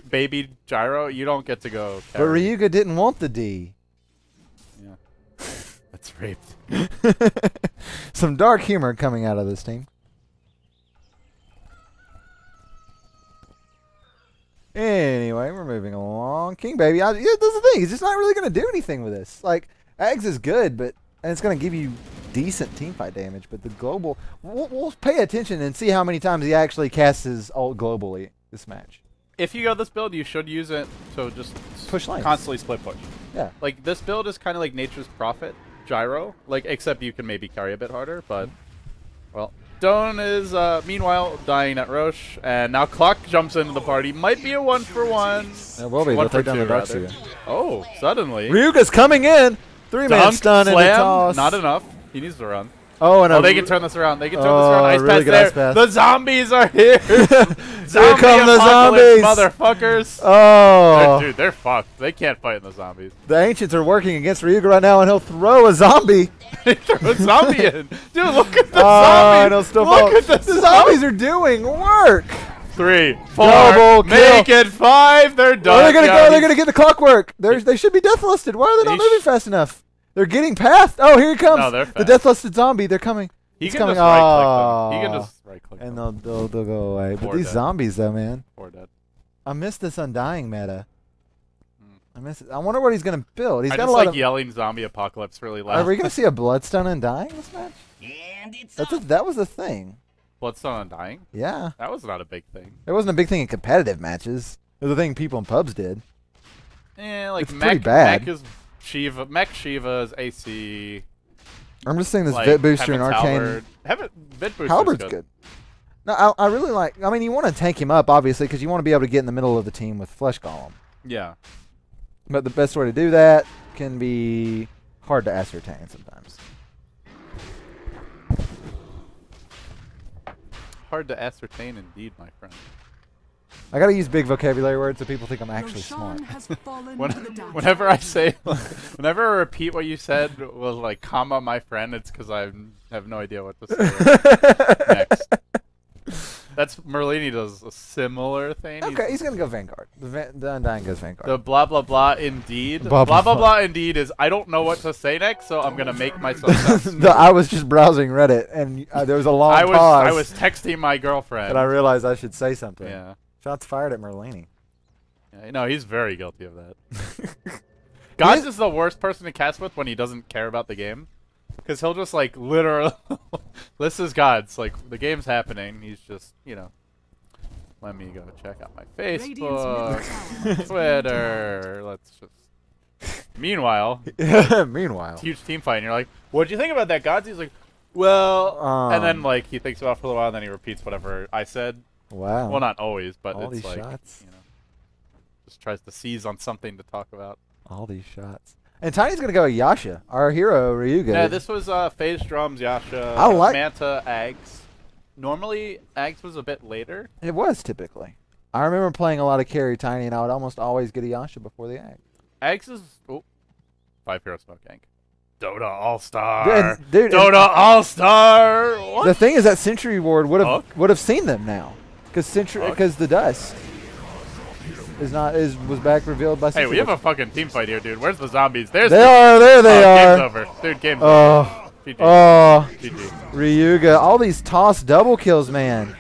baby Gyro, you don't get to go. But Carry. Ryuuga didn't want the D. Yeah. That's raped. Some dark humor coming out of this team. Anyway, we're moving along. King Baby, yeah, that's the thing. He's just not really going to do anything with this. Like, Eggs is good, and it's going to give you decent teamfight damage. But the global, we'll pay attention and see how many times he actually casts his ult globally this match. If you go this build, you should use it to just Push lanes. constantly split push. Yeah. Like, this build is kind of like Nature's Prophet Gyro, like, except you can maybe carry a bit harder, but, well. Stone is, meanwhile, dying at Roche, and now Clock jumps into the party. Might be a 1-for-1. It will be. One They'll take for down the two, Dark rather. Seer. Oh, suddenly. Ryuga's coming in. 3-man Dunk, stun and a slam, toss. not enough. He needs to run. Oh, and Oh, they can turn this around. They can turn this around. Ice really pass good there. ice pass. The zombies are here. Here Zombie come the apocalypse, zombies. motherfuckers. Oh. Dude, they're fucked. They can't fight in the zombies. The Ancients are working against Ryuuga right now, and he'll throw a zombie. Throw a zombie in. Dude, look at the And he'll zombies. still Look fall. at the The zombies are doing work. 3, 4, Double make kill. it 5. They're done. Where are they going to Yeah, go? They're going to get the clockwork. They should be death lusted. Why are they not moving fast enough? They're getting past. Oh, here he comes. No, they're the fast. death lusted zombie. They're coming. He He's can coming. just right-click them. He can just right-click And them. they'll go away. But Or these dead. zombies, though, man. Or dead. I miss this Undying meta. I miss it. I wonder what he's going to build. He's I got just a lot like of... yelling zombie apocalypse really Are loud. we going to see a Bloodstone Undying this match? That was a thing. Bloodstone Undying? Yeah. That was not a big thing. It wasn't a big thing in competitive matches. It was a thing people in pubs did. Like It's pretty bad. Mech is Shiva. Mech Shiva is AC. I'm just saying this Like, Vit Booster and Heaven's Arcane. Vit Booster's Halberd's good. good. No, I really like... I mean, you want to tank him up, obviously, because you want to be able to get in the middle of the team with Flesh Golem. Yeah. But the best way to do that can be hard to ascertain sometimes. Hard to ascertain indeed, my friend. I got to use big vocabulary words so people think I'm actually smart. Roshan has fallen to the dance. Whenever I say, whenever I repeat what you said with like comma my friend, it's because I have no idea what to say next. That's Merlini does a similar thing. Okay, he's going to go Vanguard. The Undying goes Vanguard. The blah blah blah indeed. Blah, Blah blah, blah blah indeed is I don't know what to say next, so I'm gonna make myself sound smooth. I was just browsing Reddit, and there was a long pause. I was texting my girlfriend. And I realized I should say something. Yeah. Shots fired at Merlini. Yeah, no, he's very guilty of that. Gods is the worst person to cast with when he doesn't care about the game. Because he'll just, like, literally... this is Gods. Like, the game's happening. He's just, you know... Let me go check out my Facebook, Twitter. Let's just... Meanwhile... Meanwhile. Huge team fight, and you're like, what'd you think about that, Gods? He's like, well... and then, like, he thinks about it for a little while, and then he repeats whatever I said. Wow. Well, not always, but All it's these like, shots. you know... Just tries to seize on something to talk about. All these shots. And Tiny's going to go Yasha, our hero, Ryuuga. Yeah, this was Phase Drums, Yasha, I like Manta, Ags. Normally, Ags was a bit later. It was, typically. I remember playing a lot of carry Tiny, and I would almost always get a Yasha before the Ag. Ags is... Oh, 5 hero smoke gank. Dota All-Star. Dude, Dota All-Star. What? the thing is that Sentry Ward would have seen them now, because the dust was back revealed by. Hey, we have a fucking team fight here, dude. Where's the zombies? There they are. Game's over, dude. Game's over. GG. GG. Ryuuga, all these toss double kills, man.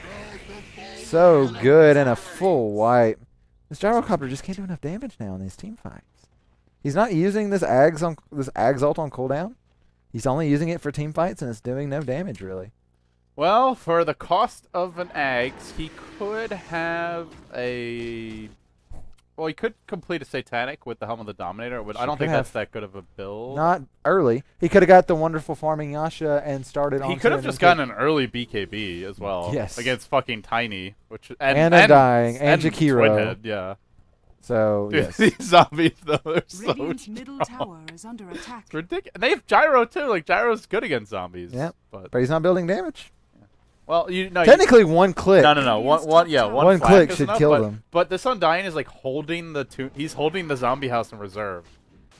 So good, and a full wipe. This gyrocopter just can't do enough damage now in these team fights. He's not using this Ags ult on cooldown. He's only using it for team fights, and it's doing no damage really. Well, for the cost of an Ags, he could have a. Well, he could complete a Satanic with the Helm of the Dominator, but I don't think that's that good of a build. Not early. He could have got the wonderful farming Yasha and started on. He could have just gotten an early BKB as well. Yes. Against fucking Tiny, and Undying and Jakiro. Twinhead, yeah. So dude, yes. These zombies though, they're so Radiant's middle tower is under attack. It's ridiculous. They have Gyro too. Like Gyro's good against zombies. Yep. But he's not building damage. Well, technically one click. No. One click should kill them. But this Undying is like holding he's holding the zombie house in reserve.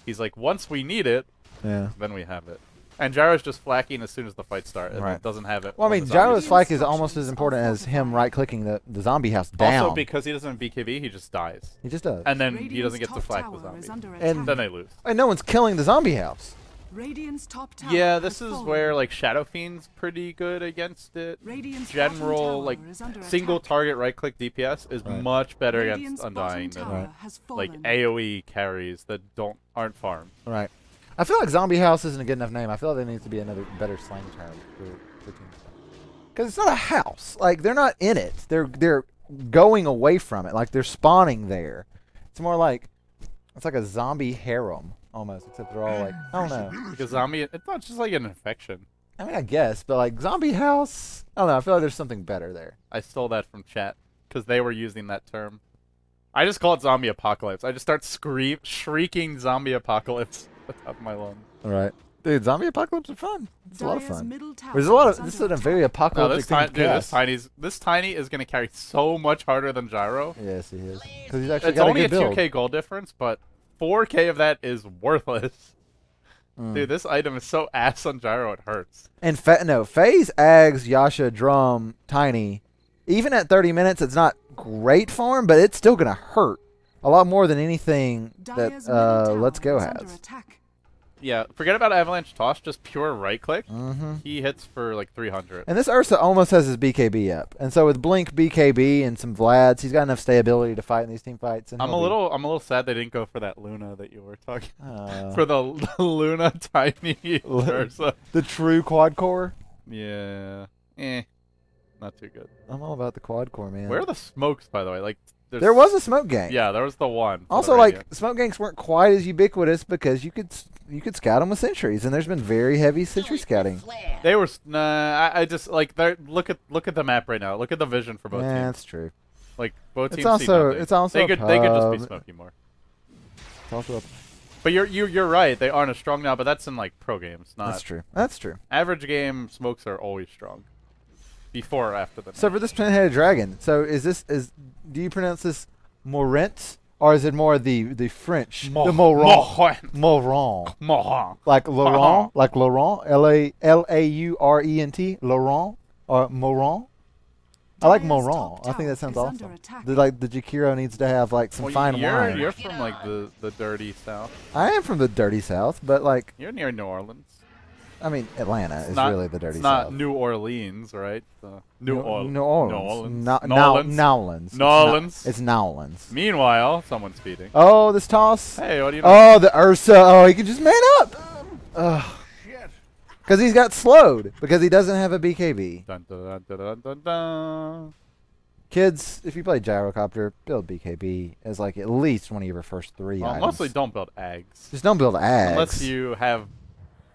He's like, once we need it, then we have it. And Gyro's just flacking as soon as the fight starts. Right. It doesn't have it. Well, I mean, Gyro's flack is almost as important as him right-clicking the zombie house down. Also, because he doesn't have BKB, he just dies. He just does. And then he doesn't get to flack the zombies. And then they lose. And no one's killing the zombie house. Radiant's top tower yeah, this is where like Shadow Fiend's pretty good against it. General like single target right click DPS is much better against Undying than like AoE carries that aren't farmed. Right. I feel like zombie house isn't a good enough name. I feel like there needs to be another better slang term for team. Because it's not a house. Like they're not in it. They're going away from it. Like they're spawning there. It's more like it's like a zombie harem. Almost, except they're all like, I don't know. Like a zombie, it's not just like an infection. I mean, I guess, but like zombie house, I don't know. I feel like there's something better there. I stole that from chat because they were using that term. I just call it zombie apocalypse. I just start shrieking zombie apocalypse at the top of my lungs. All right, dude, zombie apocalypse are fun. It's a lot of fun. There's a lot of this is a very apocalyptic thing. This Tiny is gonna carry so much harder than Gyro. Yes, he is. Because he's actually it's got only a good build. 2K gold difference, but 4K of that is worthless. Dude, this item is so ass on Gyro, it hurts. And Phase, Ags, Yasha, Drum, Tiny, even at 30 minutes, it's not great farm, but it's still going to hurt a lot more than anything that Let's Go has. Yeah, forget about Avalanche Toss, just pure right click. He hits for like 300. And this Ursa almost has his BKB up. And so with Blink, BKB, and some Vlads, he's got enough stability to fight in these team fights. And I'm a little sad they didn't go for that Luna that you were talking for the Luna Tiny Ursa. The true quad core? Yeah. Not too good. I'm all about the quad core, man. Where are the smokes, by the way? Like there was a smoke gang. Yeah, there was the one. Also, like smoke gangs weren't quite as ubiquitous because you could scout them with sentries, and there's been very heavy sentry scouting. They were I just like look at the map right now. Look at the vision for both teams. Yeah, that's true. Like both teams. It's also they could just be smoky more. It's also but you're right. They aren't as strong now, but that's in like pro games. Not that's true. That's true. Average game smokes are always strong. Before or after the. So for this twin-headed dragon, so do you pronounce this Morent or is it more the French the Morant like Laurent Laurent Laurent or Morant? I like Morant. I think that sounds awesome. The Jakiro needs to have like some fine wine. You're from like the dirty south. I am from the dirty south, but like you're near New Orleans. I mean, Atlanta is really the dirty south. It's not New Orleans, right? New Orleans. Nowlands. It's Nowlands. Meanwhile, someone's speeding. Oh, this toss. Hey, what do you know? Oh, the Ursa. Oh, he can just man up. Because he's got slowed. Because he doesn't have a BKB. Dun, dun, dun, dun, dun, dun. Kids, if you play Gyrocopter, build BKB as like at least one of your first 3 items. Mostly don't build Ags. Just don't build Ags. Unless you have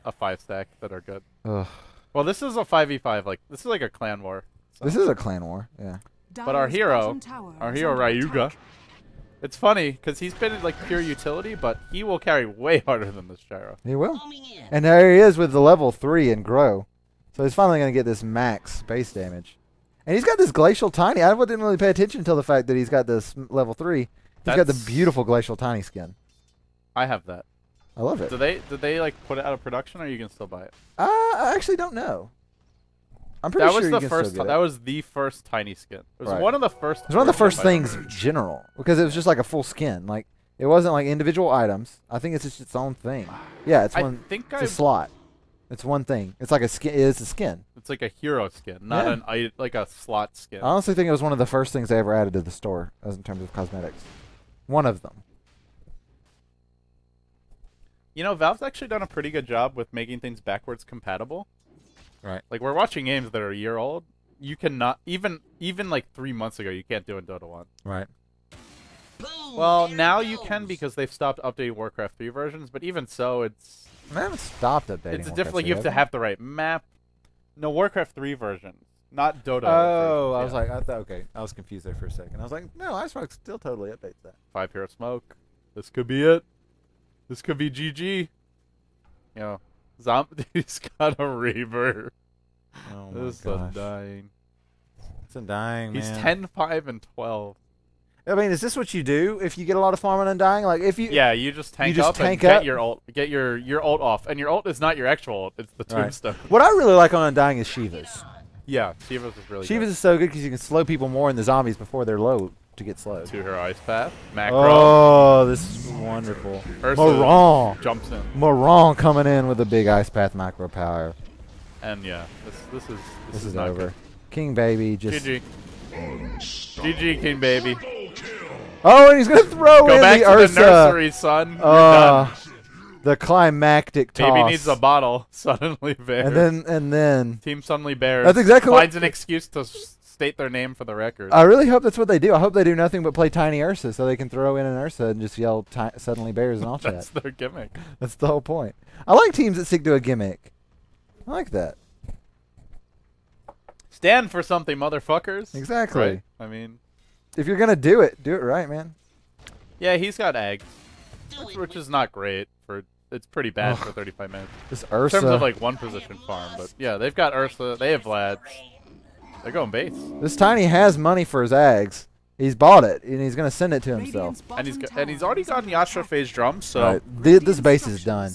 a 5-stack that are good. Ugh. Well, this is a 5v5. Like this is like a clan war. So. This is a clan war, yeah. But our hero Ryuuga, it's funny because he's been like pure utility, but he will carry way harder than this Gyro. He will. And there he is with the level 3 and grow. So he's finally going to get this max base damage. And he's got this Glacial Tiny. I didn't really pay attention until the fact that he's got this level 3. He's got the beautiful Glacial Tiny skin. I have that. I love it. Did they like put it out of production, or you can still buy it? I actually don't know. I'm pretty sure you can still get it. That was the first tiny skin. It was Right. one of the first. It was one of the first things in general because it was just like a full skin. Like it wasn't like individual items. I think it's just its own thing. Yeah, it's one. It's a slot. It's one thing. It's like a skin. It's a skin. It's like a hero skin, not like a slot skin. I honestly think it was one of the first things they ever added to the store, as in terms of cosmetics. One of them. You know, Valve's actually done a pretty good job with making things backwards compatible. Right. Like we're watching games that are a year old. You cannot even like 3 months ago you can't do in Dota 1. Right. Well, now you can because they've stopped updating Warcraft 3 versions, but even so it's I haven't stopped updating. it's different. Like you have to have the right map. No, Warcraft 3 version, not Dota. Oh, version. I was like, I thought, okay, I was confused there for a second. I was like, no, Icerock still totally updates that. 5 Hero Smoke. This could be it. This could be GG. You know, Zombie's got a Reaver. Oh my This is gosh. undying. It's undying, man. He's 10, 5, and 12. I mean, is this what you do if you get a lot of farm and undying? Like if you You just tank up and get your ult, get your ult off, and your ult is not your actual ult; it's the tombstone. What I really like on undying is Shivas. Yeah, Shivas is really Shivas good. is so good because you can slow people more in the zombies before they're low to get slowed. 2-hero Ice Path, Macro. Oh, this is wonderful. Ursa Moron jumps in, Moron coming in with a big ice path macro power. and yeah, this is not over. good. King Baby just. GG. GG, King Baby. Oh, and he's gonna throw Go in back the to Ursa. the nursery, son. You're done. The climactic toss. Baby needs a bottle. Suddenly Bears. And then. Team Suddenly Bears. That's exactly finds an excuse to state their name for the record. I really hope that's what they do. I hope they do nothing but play Tiny Ursa so they can throw in an Ursa and just yell Suddenly Bears and all chat. That's their gimmick. That's the whole point. I like teams that stick to a gimmick. I like that. Stand for something, motherfuckers. Exactly. Right? I mean, if you're gonna do it right, man. yeah, he's got eggs, which is not great for. It's pretty bad for 35 minutes. This Ursa. In terms of like one position farm, but yeah, they've got Ursa. They have Vlad. They're going base. This Tiny has money for his eggs. He's bought it and he's gonna send it to himself. And he's already gotten Yasha phase drums, so Right. This base is done.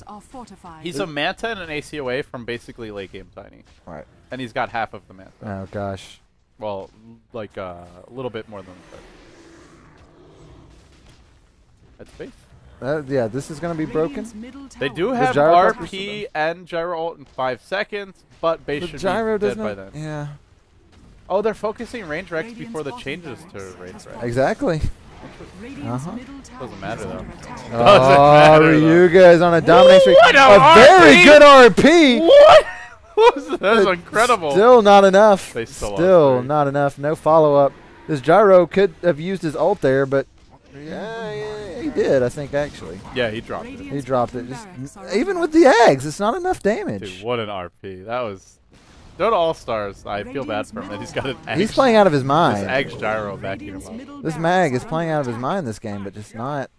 he's a Manta and an AC away from basically late game Tiny. Right. And he's got half of the Manta. Oh gosh. Well, like a little bit more than that. That's base. Yeah, this is gonna be broken. They do have gyro RP and gyro ult in 5 seconds, but base The should gyro be dead doesn't. by then. Yeah. Oh, they're focusing range Rex before the changes to range Rex. Exactly. Doesn't matter though. Oh, Ryuuga is on a domination streak. What A very RP? good RP. What? That's incredible. Still not enough. They still Still lost, not enough. No follow up. This gyro could have used his ult there, but yeah, he did. I think actually. Yeah, he dropped it. He dropped it. Just even with the eggs, it's not enough damage. Dude, what an RP. That was. Dota All Stars. I feel bad for him that he's got an egg. He's playing out of his This mind. egg gyro backing him up. This mag is playing out of his mind this game, but just not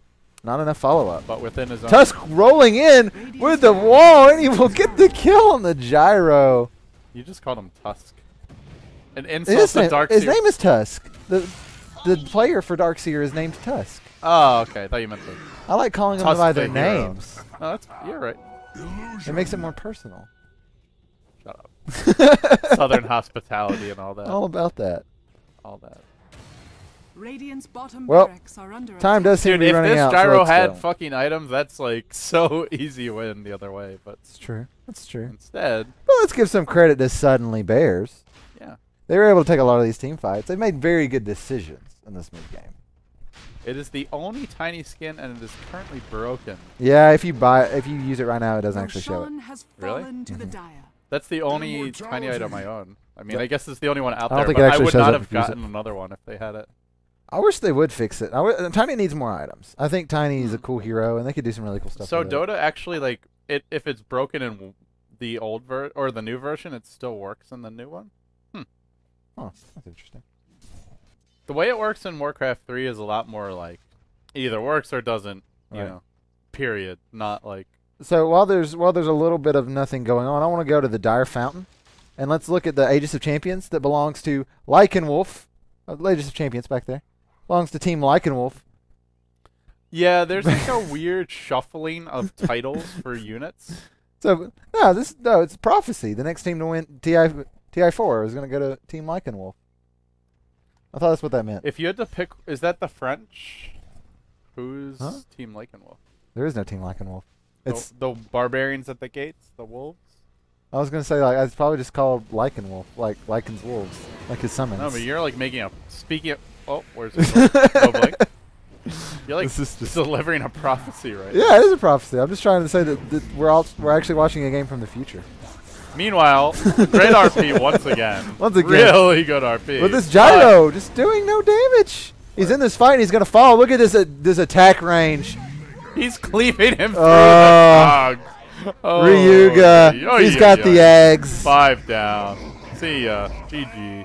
enough follow up. But within his own. Tusk rolling in with the wall, and he will get the kill on the gyro. You just called him Tusk. An insult to Darkseer. His name is Tusk. The player for Darkseer is named Tusk. Oh, okay. I thought you meant the. I like calling them Tusk by the their hero. names. Oh, you're right. It makes it more personal. Shut up. Southern hospitality and all that. All about that. All that. Radiant's bottom Well, barracks are under time attack. does seem Dude, to be if running this out. gyro let's had go. fucking items, that's like so easy win the other way. But It's true. That's true. instead, Well, let's give some credit to Suddenly Bears. yeah, They were able to take a lot of these team fights. They made very good decisions in this mid game. it is the only tiny skin, and it is currently broken. Yeah, if you use it right now, it doesn't actually show it. Roshan has Really? fallen to the dire. That's the only tiny item I own. I mean, I guess it's the only one out I don't there, think but it I actually would shows not up have if you use it. gotten another one if they had it. I wish they would fix it. Tiny needs more items. I think Tiny is a cool hero, and they could do some really cool stuff. So with it. Dota actually, like, if it's broken in the old or the new version, it still works in the new one? Oh, that's interesting. The way it works in Warcraft 3 is a lot more like, it either works or doesn't, you Right. know, period. Not like... So while there's a little bit of nothing going on, I want to go to the Dire Fountain, and let's look at the Aegis of Champions that belongs to Lycanwolf. Aegis of Champions back there belongs to Team Lycanwolf. Yeah, there's like a weird shuffling of titles for units. So no, it's prophecy. The next team to win TI4 is going to go to Team Lycanwolf. I thought that's what that meant. If you had to pick, is that the French? Who's Team Lycanwolf? There is no Team Lycanwolf. It's the barbarians at the gates, the wolves. I was gonna say like it's probably just called Lycanwolf, like Lycan's wolves, like his summons. No, but you're like making a speaking. Where's it? No, Blake. You're like This is just delivering a prophecy, right? Yeah, it is a prophecy. I'm just trying to say that we're actually watching a game from the future. Meanwhile, great RP once again. Once again, really good RP. with this gyro just doing no damage. He's in this fight and he's gonna fall. Look at this attack range. He's cleaving him through the dog. Ryuuga, he's got the eggs. 5 down. See ya. GG.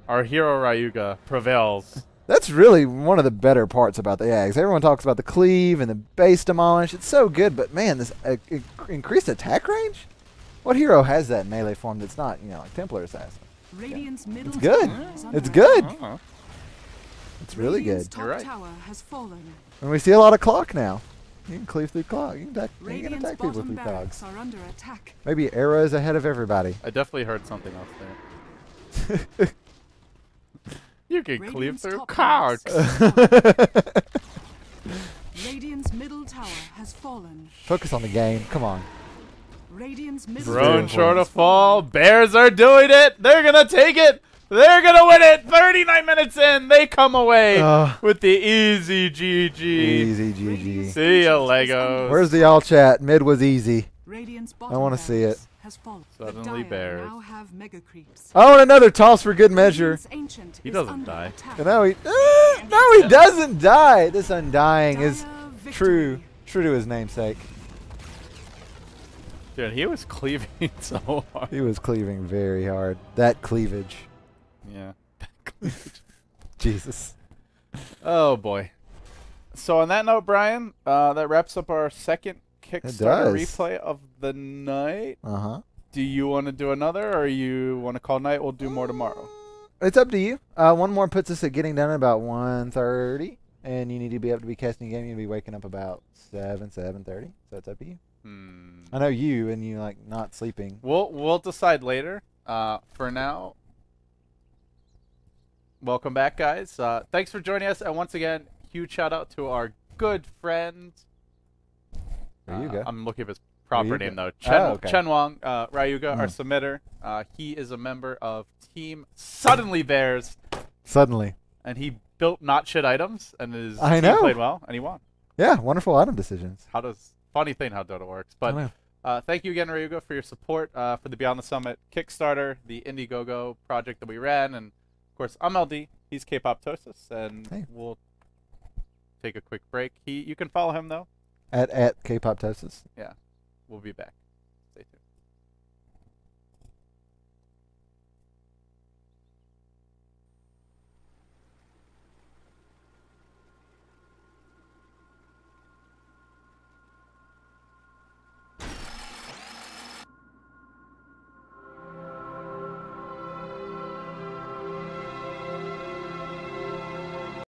Our hero Ryuuga prevails. That's really one of the better parts about the eggs. Everyone talks about the cleave and the base demolish. It's so good, but man, this increased attack range? What hero has that in melee form that's not, like Templar Assassin? Radiant's middle It's good. tower is It's under good. Uh-huh. It's really Radiant's good. top You're right. tower has fallen. And we see a lot of clock now. You can cleave through clock. You can attack Radiant's people bottom through barracks cogs. are under attack. Maybe arrows ahead of everybody. I definitely heard something else there. You can cleave Radiant's through top cogs. Radiant's middle tower has fallen. Focus on the game. Come on. Radiant's middle very Drone tower short has of fall. fallen. Bears are doing it. They're going to take it. They're going to win it. 39 minutes in. They come away with the easy GG. Easy GG. See ya, Legos. Where's the all chat? Mid was easy. Radiant's I wanna see it. Has fallen. Suddenly the Dire bears. now have mega creeps. I want another toss for good measure. Radiant's ancient He is doesn't under die. attack. And now he doesn't die. This undying is Dire true victory. to his namesake. Dude, he was cleaving so hard. He was cleaving very hard. That cleavage. Yeah. Jesus. Oh, boy. So on that note, Brian, that wraps up our second Kickstarter does. replay of the night. Uh-huh. Do you want to do another, or you want to call night? We'll do more tomorrow. It's up to you. One more puts us at getting done at about 1:30, and you need to be able to be casting a game. You'll be waking up about 7:30. So it's up to you. I know you, and you like not sleeping. We'll decide later. For now, welcome back, guys. Thanks for joining us, and once again, huge shout out to our good friend. Ryuuga. I'm looking at his proper Ryuuga. name though. Okay. Chen Wang, Ryuuga, our submitter. He is a member of Team Suddenly Bears, Suddenly. and he built not shit items, and his I team know. played well, and he won. Yeah, wonderful item decisions. Funny thing how Dota works. I But know. thank you again, Ryuuga, for your support for the Beyond the Summit Kickstarter, the Indiegogo project that we ran, and of course I'm LD. He's K-Pop-tosis, and Hey. we'll take a quick break. You can follow him though. At K-Pop Toasts. Yeah, we'll be back. Stay tuned.